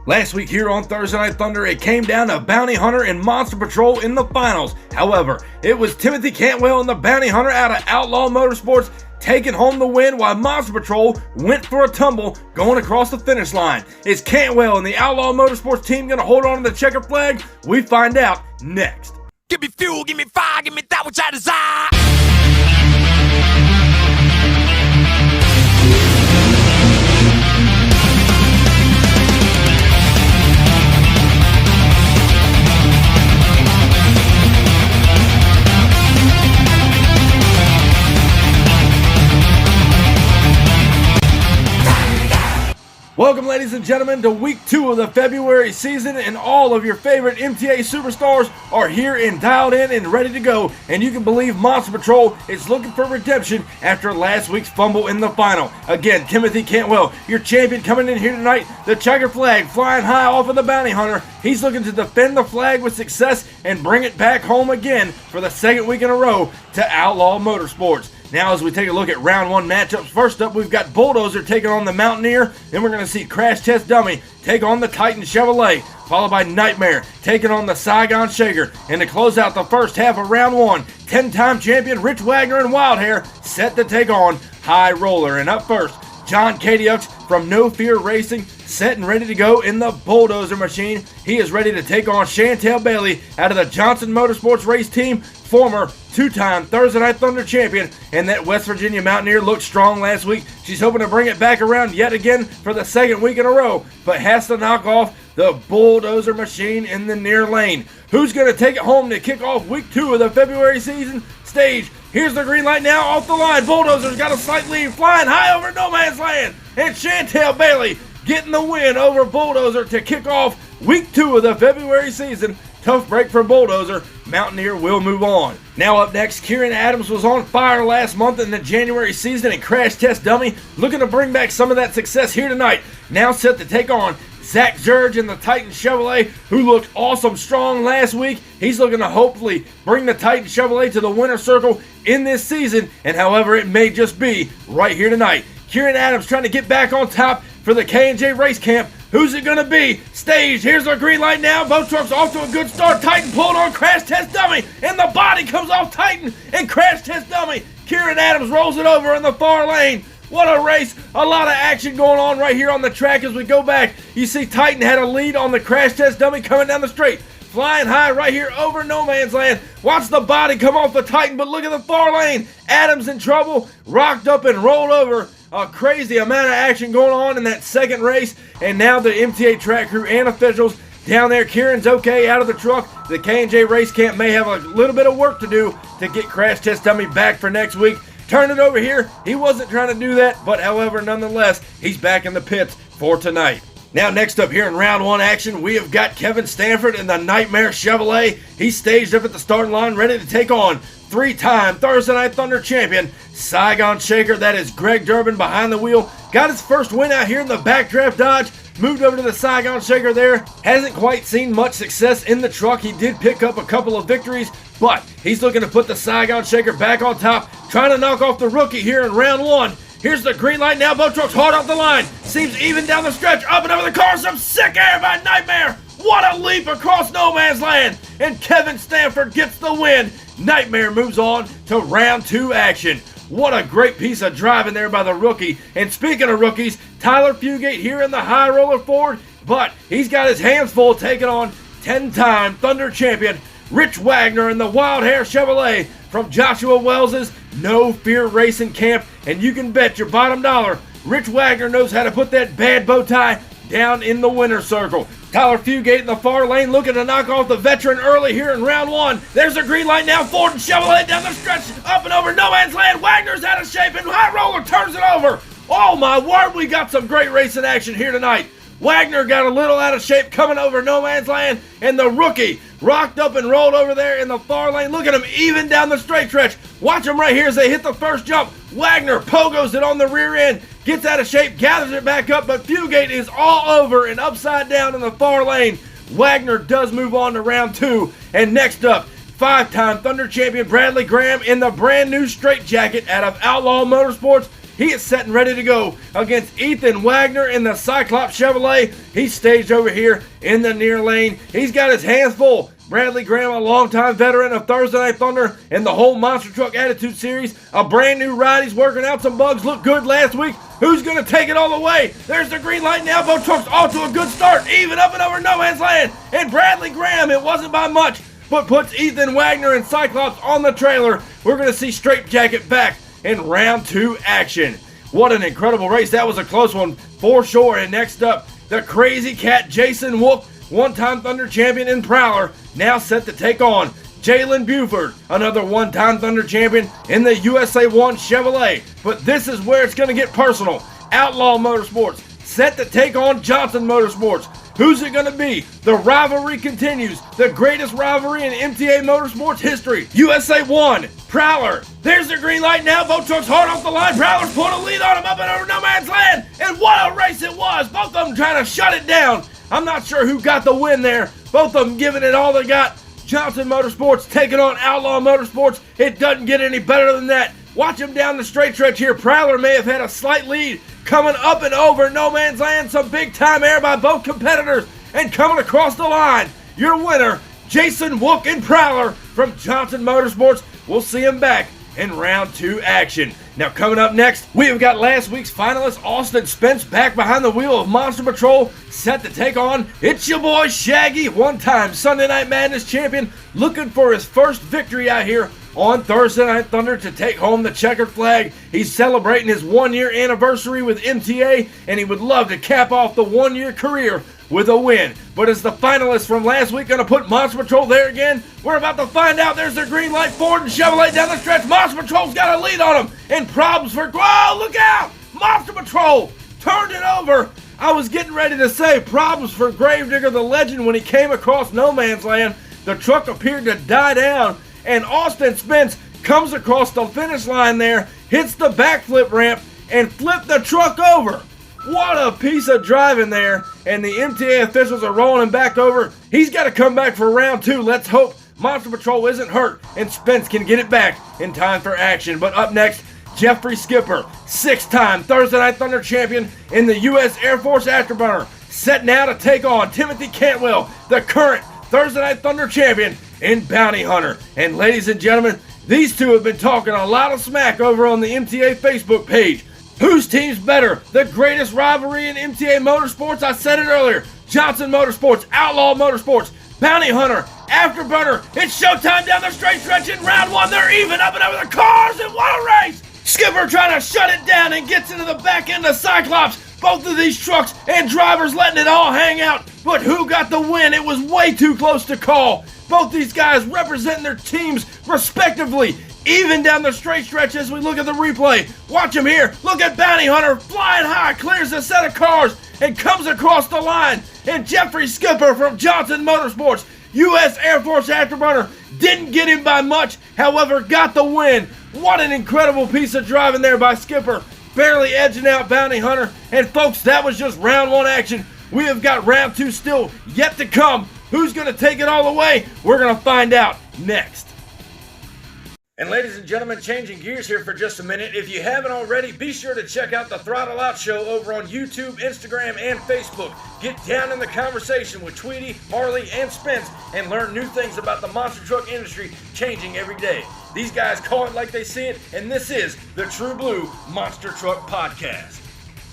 Last week here on Thursday Night Thunder, it came down to Bounty Hunter and Monster Patrol in the finals. However, it was Timothy Cantwell and the Bounty Hunter out of Outlaw Motorsports taking home the win, while Monster Patrol went for a tumble going across the finish line. Is Cantwell and the Outlaw Motorsports team going to hold on to the checkered flag? We find out next. Give me fuel, give me fire, give me that which I desire. Welcome, ladies and gentlemen, to week 2 of the February season, and all of your favorite MTA superstars are here and dialed in and ready to go. And you can believe Monster Patrol is looking for redemption after last week's fumble in the final. Again, Timothy Cantwell, your champion, coming in here tonight. The checkered flag flying high off of the Bounty Hunter. He's looking to defend the flag with success and bring it back home again for the second week in a row to Outlaw Motorsports. Now, as we take a look at round 1 matchups, first up we've got Bulldozer taking on the Mountaineer. Then we're going to see Crash Test Dummy take on the Titan Chevrolet, followed by Nightmare taking on the Saigon Shaker. And to close out the first half of round 1, 10-time champion Rich Wagner and Wildhair set to take on High Roller. And up first, John Kadiux from No Fear Racing, set and ready to go in the Bulldozer machine. He is ready to take on Chantel Bailey out of the Johnson Motorsports race team, former 2-time Thursday Night Thunder champion, and that West Virginia Mountaineer looked strong last week. She's hoping to bring it back around yet again for the second week in a row, but has to knock off the Bulldozer machine in the near lane. Who's going to take it home to kick off week 2 of the February season stage? Here's the green light now off the line. Bulldozer's got a slight lead, flying high over no man's land, and Chantel Bailey getting the win over Bulldozer to kick off week 2 of the February season. Tough break for Bulldozer. Mountaineer will move on. Now up next, Kieran Adams was on fire last month in the January season, and Crash Test Dummy looking to bring back some of that success here tonight. Now set to take on Zach Zurge in the Titan Chevrolet, who looked awesome strong last week. He's looking to hopefully bring the Titan Chevrolet to the winner's circle in this season, and however it may just be right here tonight. Kieran Adams trying to get back on top for the K&J Race Camp. Who's it going to be? Stage, here's our green light now. Both trucks off to a good start. Titan pulled on Crash Test Dummy, and the body comes off Titan and Crash Test Dummy. Kieran Adams rolls it over in the far lane. What a race. A lot of action going on right here on the track as we go back. You see Titan had a lead on the Crash Test Dummy coming down the straight. Flying high right here over no man's land. Watch the body come off the Titan, but look at the far lane. Adams in trouble, rocked up and rolled over. A crazy amount of action going on in that second race. And now the MTA track crew and officials down there. Kieran's okay out of the truck. The K&J Race Camp may have a little bit of work to do to get Crash Test Dummy back for next week. Turn it over here. He wasn't trying to do that, but however, nonetheless, he's back in the pits for tonight. Now, next up here in round 1 action, we have got Kevin Stanford in the Nightmare Chevrolet. He's staged up at the starting line, ready to take on 3-time Thursday Night Thunder champion Saigon Shaker. That is Greg Durbin behind the wheel. Got his first win out here in the backdraft Dodge. Moved over to the Saigon Shaker there. Hasn't quite seen much success in the truck. He did pick up a couple of victories, but he's looking to put the Saigon Shaker back on top, trying to knock off the rookie here in round 1. Here's the green light now. Both trucks hard off the line. Seems even down the stretch. Up and over the car. Some sick air by Nightmare. What a leap across no man's land. And Kevin Stanford gets the win. Nightmare moves on to round 2 action. What a great piece of driving there by the rookie. And speaking of rookies, Tyler Fugate here in the High Roller Ford. But he's got his hands full taking on 10-time Thunder champion Rich Wagner in the Wildhair Chevrolet from Joshua Wells's No Fear Racing Camp. And you can bet your bottom dollar Rich Wagner knows how to put that bad bow tie down in the winner's circle. Tyler Fugate in the far lane looking to knock off the veteran early here in round 1. There's a green light now. Ford and Chevrolet down the stretch. Up and over no man's land. Wagner's out of shape and High Roller turns it over. Oh my word, we got some great racing action here tonight. Wagner got a little out of shape coming over no man's land, and the rookie rocked up and rolled over there in the far lane. Look at him even down the straight stretch. Watch him right here as they hit the first jump. Wagner pogos it on the rear end, gets out of shape, gathers it back up, but Fugate is all over and upside down in the far lane. Wagner does move on to round 2, and next up, 5-time Thunder champion Bradley Graham in the brand new straight jacket out of Outlaw Motorsports. He is set and ready to go against Ethan Wagner in the Cyclops Chevrolet. He's staged over here in the near lane. He's got his hands full. Bradley Graham, a longtime veteran of Thursday Night Thunder and the whole Monster Truck Attitude Series. A brand new ride. He's working out some bugs. Looked good last week. Who's going to take it all the way? There's the green light now. Both trucks off to a good start. Even up and over no man's land. And Bradley Graham, it wasn't by much, but puts Ethan Wagner and Cyclops on the trailer. We're going to see Straight Jacket back in round 2 action. What an incredible race. That was a close one for sure. And next up, the Crazy Cat Jason Wolf, one-time Thunder champion and Prowler, now set to take on Jalen Buford, another one-time Thunder champion in the USA 1 Chevrolet. But this is where it's going to get personal. Outlaw Motorsports set to take on Johnson Motorsports. Who's it going to be? The rivalry continues. The greatest rivalry in MTA Motorsports history. USA 1, Prowler. There's the green light now. Both trucks hard off the line. Prowler's put a lead on him up and over no man's land. And what a race it was. Both of them trying to shut it down. I'm not sure who got the win there. Both of them giving it all they got. Johnson Motorsports taking on Outlaw Motorsports. It doesn't get any better than that. Watch him down the straight stretch here. Prowler may have had a slight lead. Coming up and over no man's land. Some big time air by both competitors. And coming across the line, your winner, Jason Wook and Prowler from Johnson Motorsports. We'll see him back in round 2 action. Now coming up next, we have got last week's finalist Austin Spence back behind the wheel of Monster Patrol, set to take on It's Your Boy Shaggy, one-time Sunday Night Madness champion, looking for his first victory out here on Thursday Night Thunder to take home the checkered flag. He's celebrating his 1-year anniversary with MTA, and he would love to cap off the 1-year career with a win. But is the finalist from last week going to put Monster Patrol there again? We're about to find out. There's their green light. Ford and Chevrolet down the stretch. Monster Patrol's got a lead on them. And problems for... Oh, look out! Monster Patrol turned it over. I was getting ready to say problems for Gravedigger the Legend when he came across no man's land. The truck appeared to die down. And Austin Spence comes across the finish line there, hits the backflip ramp, and flipped the truck over. What a piece of driving there. And the MTA officials are rolling him back over. He's got to come back for round 2. Let's hope Monster Patrol isn't hurt and Spence can get it back in time for action. But up next, Jeffrey Skipper, 6-time Thursday Night Thunder champion in the U.S. Air Force Afterburner, set now to take on Timothy Cantwell, the current Thursday Night Thunder champion in Bounty Hunter. And ladies and gentlemen, these two have been talking a lot of smack over on the MTA Facebook page. Whose team's better? The greatest rivalry in MTA Motorsports? I said it earlier. Johnson Motorsports, Outlaw Motorsports, Bounty Hunter, Afterburner. It's showtime down the straight stretch in round 1. They're even up and over the cars, and what a race! Skipper trying to shut it down and gets into the back end of Cyclops. Both of these trucks and drivers letting it all hang out. But who got the win? It was way too close to call. Both these guys representing their teams respectively. Even down the straight stretch as we look at the replay. Watch him here. Look at Bounty Hunter flying high, clears a set of cars, and comes across the line. And Jeffrey Skipper from Johnson Motorsports, U.S. Air Force Afterburner, didn't get him by much, however, got the win. What an incredible piece of driving there by Skipper, barely edging out Bounty Hunter. And folks, that was just round 1 action. We have got round 2 still yet to come. Who's going to take it all the way? We're going to find out next. And ladies and gentlemen, changing gears here for just a minute. If you haven't already, be sure to check out the Throttle Out Show over on YouTube, Instagram, and Facebook. Get down in the conversation with Tweety, Harley, and Spence and learn new things about the monster truck industry changing every day. These guys call it like they see it, and this is the True Blue Monster Truck Podcast.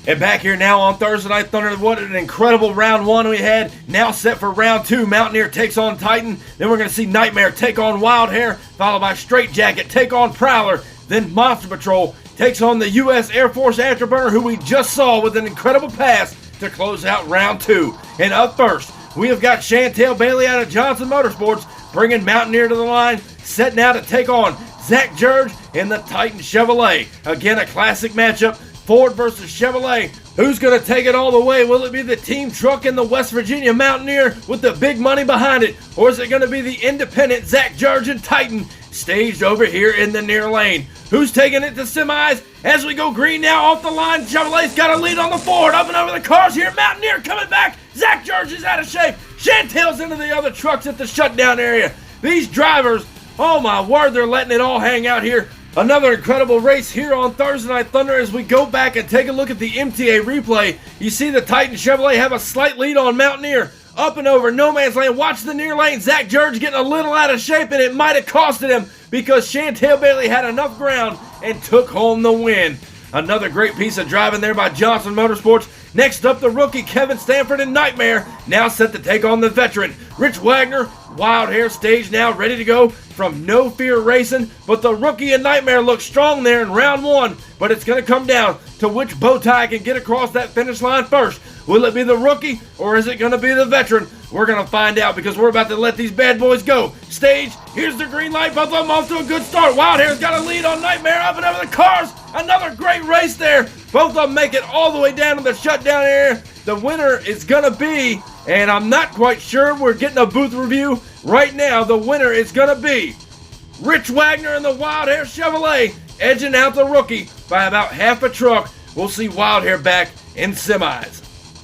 And back here now on Thursday Night Thunder, what an incredible round 1 we had. Now set for round 2. Mountaineer takes on Titan. Then we're going to see Nightmare take on Wild Hair, followed by Straight Jacket take on Prowler. Then Monster Patrol takes on the U.S. Air Force Afterburner, who we just saw with an incredible pass to close out round 2. And up first, we have got Chantel Bailey out of Johnson Motorsports, bringing Mountaineer to the line, set now to take on Zach George in the Titan Chevrolet. Again, a classic matchup. Ford versus Chevrolet. Who's going to take it all the way? Will it be the team truck in the West Virginia Mountaineer with the big money behind it? Or is it going to be the independent Zach George and Titan staged over here in the near lane? Who's taking it to semis? As we go green now off the line, Chevrolet's got a lead on the Ford. Up and over the cars here. Mountaineer coming back. Zach George is out of shape. Chantel's into the other trucks at the shutdown area. These drivers, oh my word, they're letting it all hang out here. Another incredible race here on Thursday Night Thunder as we go back and take a look at the MTA replay. You see the Titan Chevrolet have a slight lead on Mountaineer. Up and over no man's lane. Watch the near lane. Zach George getting a little out of shape, and it might have costed him because Chantel Bailey had enough ground and took home the win. Another great piece of driving there by Johnson Motorsports. Next up, the rookie Kevin Stanford and Nightmare, now set to take on the veteran Rich Wagner. Wild Hair stage now ready to go from No Fear Racing, but the rookie and Nightmare look strong there in round one, but it's going to come down to which bow tie can get across that finish line first. Will it be the rookie or is it going to be the veteran? We're going to find out because we're about to let these bad boys go. Stage, here's the green light. Both of them off to a good start. Wild Hair's got a lead on Nightmare up and over the cars. Another great race there. Both of them make it all the way down to the shutdown area. The winner is going to be, and I'm not quite sure, we're getting a booth review right now. The winner is going to be Rich Wagner and the Wild Hair Chevrolet, edging out the rookie by about half a truck. We'll see Wild Hair back in semis.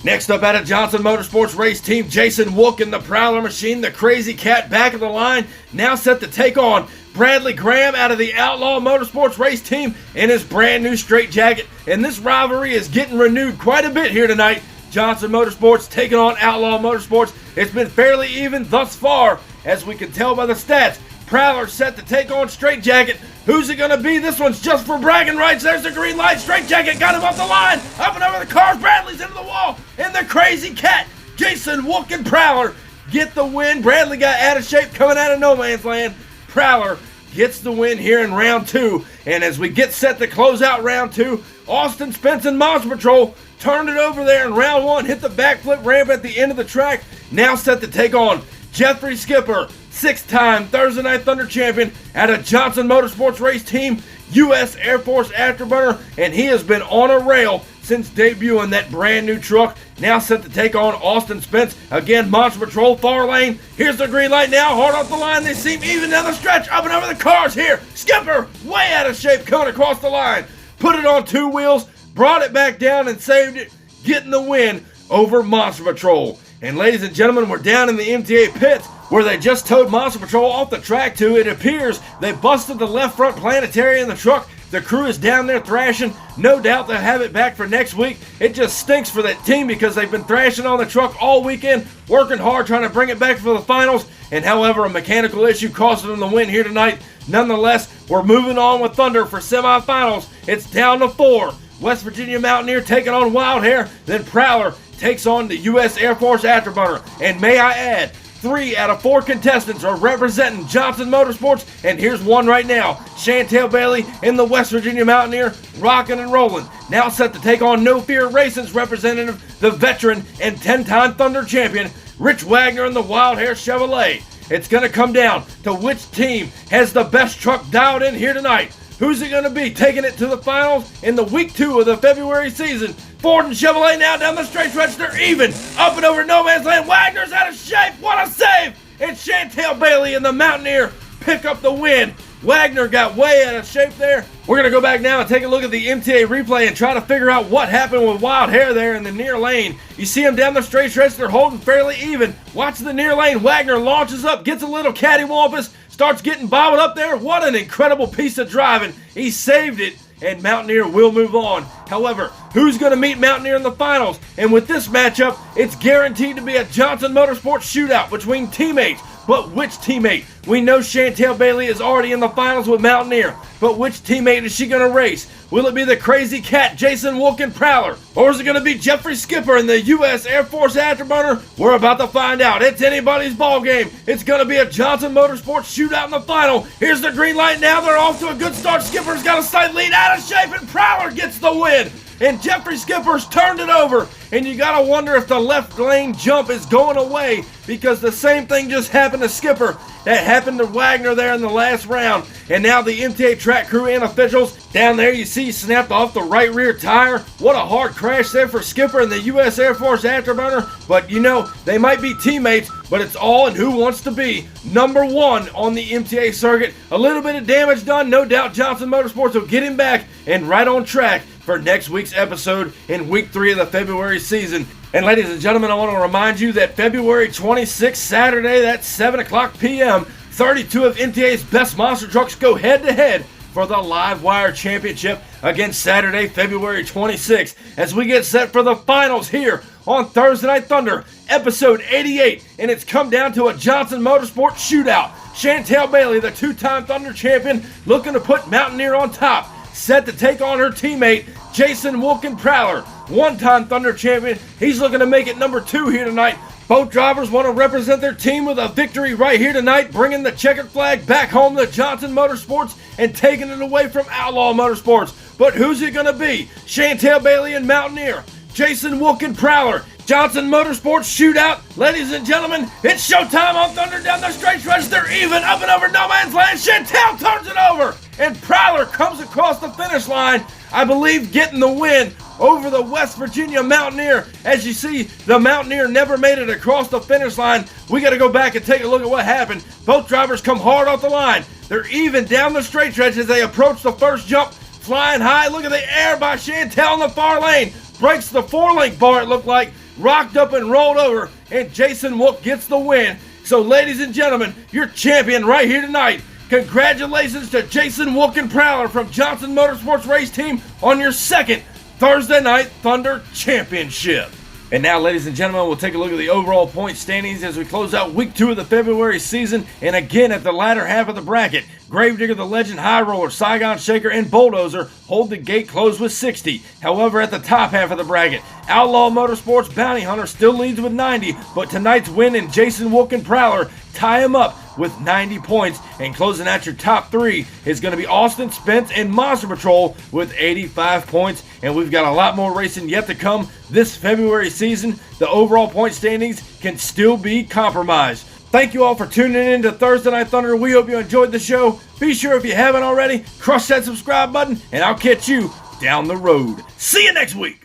Next up out of Johnson Motorsports race team, Jason Wook and the Prowler Machine, the Crazy Cat back of the line, now set to take on Bradley Graham out of the Outlaw Motorsports race team in his brand new straight jacket. And this rivalry is getting renewed quite a bit here tonight. Johnson Motorsports taking on Outlaw Motorsports. It's been fairly even thus far, as we can tell by the stats. Prowler set to take on Straight Jacket. Who's it going to be? This one's just for bragging rights. There's the green light. Straight Jacket got him off the line. Up and over the cars. Bradley's into the wall. And the Crazy Cat, Jason Wook and Prowler get the win. Bradley got out of shape coming out of no man's land. Prowler gets the win here in round two. And as we get set to close out round two, Austin Spence and Monster Patrol turned it over there in round one, hit the backflip ramp at the end of the track. Now set to take on Jeffrey Skipper, six-time Thursday Night Thunder champion out of Johnson Motorsports race team, U.S. Air Force Afterburner, and he has been on a rail since debuting that brand new truck. Now set to take on Austin Spence. Again, Monster Patrol, far lane. Here's the green light now, hard off the line. They seem even down the stretch, up and over the cars here. Skipper, way out of shape, coming across the line. Put it on two wheels, brought it back down and saved it, getting the win over Monster Patrol. And ladies and gentlemen, we're down in the MTA pits where they just towed Monster Patrol off the track to. It appears they busted the left front planetary in the truck. The crew is down there thrashing. No doubt they'll have it back for next week. It just stinks for that team because they've been thrashing on the truck all weekend, working hard trying to bring it back for the finals. And however, a mechanical issue costed them the win here tonight. Nonetheless, we're moving on with Thunder for semifinals. It's down to 4. West Virginia Mountaineer taking on Wild Hair. Then Prowler takes on the U.S. Air Force Afterburner. And may I add, 3 out of 4 contestants are representing Johnson Motorsports, and here's one right now. Chantel Bailey in the West Virginia Mountaineer, rocking and rolling. Now set to take on No Fear Racing's representative, the veteran and 10-time Thunder champion, Rich Wagner in the Wild Hair Chevrolet. It's going to come down to which team has the best truck dialed in here tonight. Who's it going to be taking it to the finals in the week 2 of the February season? Ford and Chevrolet now down the straight stretch. They're even. Up and over no man's land. Wagner's out of shape. What a save. And Chantel Bailey and the Mountaineer pick up the win. Wagner got way out of shape there. We're going to go back now and take a look at the MTA replay and try to figure out what happened with Wild Hair there in the near lane. You see him down the straight stretch. They're holding fairly even. Watch the near lane. Wagner launches up, gets a little cattywampus, starts getting bobbled up there. What an incredible piece of driving. He saved it, and Mountaineer will move on. However, who's going to meet Mountaineer in the finals? And with this matchup, it's guaranteed to be a Johnson Motorsports shootout between teammates. But which teammate? We know Chantel Bailey is already in the finals with Mountaineer, but which teammate is she going to race? Will it be the Crazy Cat, Jason Wook and Prowler? Or is it going to be Jeffrey Skipper in the U.S. Air Force Afterburner? We're about to find out. It's anybody's ball game. It's going to be a Johnson Motorsports shootout in the final. Here's the green light now. They're off to a good start. Skipper's got a slight lead, out of shape, and Prowler gets the win. And Jeffrey Skipper's turned it over. And you gotta wonder if the left lane jump is going away, because the same thing just happened to Skipper that happened to Wagner there in the last round. And now the MTA track crew and officials down there, you see, snapped off the right rear tire. What a hard crash there for Skipper and the U.S. Air Force Afterburner. But you know, they might be teammates, but it's all in who wants to be number 1 on the MTA circuit. A little bit of damage done. No doubt Johnson Motorsports will get him back and right on track for next week's episode in week 3 of the February season. And ladies and gentlemen, I want to remind you that February 26th, Saturday, that's 7 o'clock p.m., 32 of MTA's best monster trucks go head-to-head for the Live Wire Championship again Saturday, February 26th, as we get set for the finals here on Thursday Night Thunder, episode 88, and it's come down to a Johnson Motorsports shootout. Chantel Bailey, the two-time Thunder champion, looking to put Mountaineer on top, set to take on her teammate, Jason Wilken-Prowler, one-time Thunder champion. He's looking to make it number 2 here tonight. Both drivers want to represent their team with a victory right here tonight, bringing the checkered flag back home to Johnson Motorsports and taking it away from Outlaw Motorsports. But who's it going to be? Chantel Bailey and Mountaineer, Jason Wilken-Prowler, Johnson Motorsports shootout. Ladies and gentlemen, it's showtime on Thunder down the straight stretch. They're even up and over no man's land. Chantel turns it over, and Prowler comes across the finish line, I believe getting the win over the West Virginia Mountaineer. As you see, the Mountaineer never made it across the finish line. We got to go back and take a look at what happened. Both drivers come hard off the line. They're even down the straight stretch as they approach the first jump. Flying high, look at the air by Chantel in the far lane. Breaks the 4-link bar, it looked like. Rocked up and rolled over, and Jason Wilk gets the win. So ladies and gentlemen, your champion right here tonight. Congratulations to Jason Wilken-Prowler from Johnson Motorsports Race Team on your second Thursday Night Thunder Championship. And now, ladies and gentlemen, we'll take a look at the overall point standings as we close out week 2 of the February season. And again, at the latter half of the bracket, Gravedigger, the Legend, High Roller, Saigon Shaker, and Bulldozer hold the gate closed with 60. However, at the top half of the bracket, Outlaw Motorsports Bounty Hunter still leads with 90, but tonight's win and Jason Wilken-Prowler tie him up with 90 points. And closing out your top 3 is going to be Austin Spence and Monster Patrol with 85 points. And we've got a lot more racing yet to come this February season. The overall point standings can still be compromised. Thank you all for tuning in to Thursday Night Thunder. We hope you enjoyed the show. Be sure, if you haven't already, crush that subscribe button, and I'll catch you down the road. See you next week.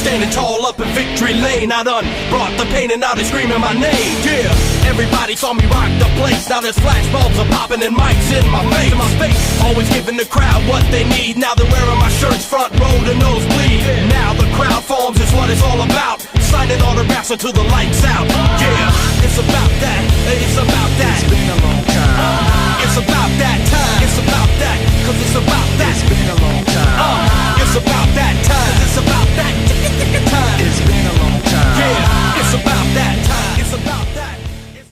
Standing tall up in victory lane, I done brought the pain and now they screaming my name. Yeah, everybody saw me rock the place. Now there's flashbulbs are popping and mics in my face. Always giving the crowd what they need. Now they're wearing my shirts front row to nosebleed. Now the crowd forms is what it's all about. Signing autographs until the lights out. Yeah, it's about that. It's about that. It's been a long time. It's about that time.